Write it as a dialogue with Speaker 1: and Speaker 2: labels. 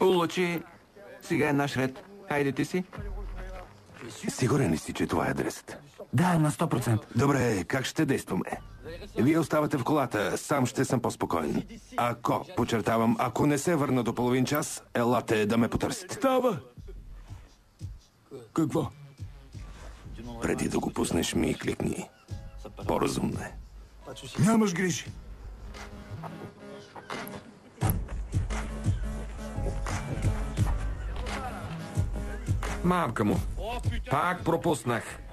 Speaker 1: Улучи, сега е наш ред. Хайде ти си.
Speaker 2: Сигурен ли си, че това е адресът?
Speaker 1: Да, на 100%.
Speaker 2: Добре, как ще действаме? Вие оставате в колата, сам ще съм по-спокоен. Ако, подчертавам, ако не се върна до половин час, елате да ме потърсите.
Speaker 3: Става! Какво?
Speaker 2: Преди да го пуснеш ми кликни. По-разумно е.
Speaker 3: Нямаш грижи.
Speaker 4: Мамка му. Пак пропуснах.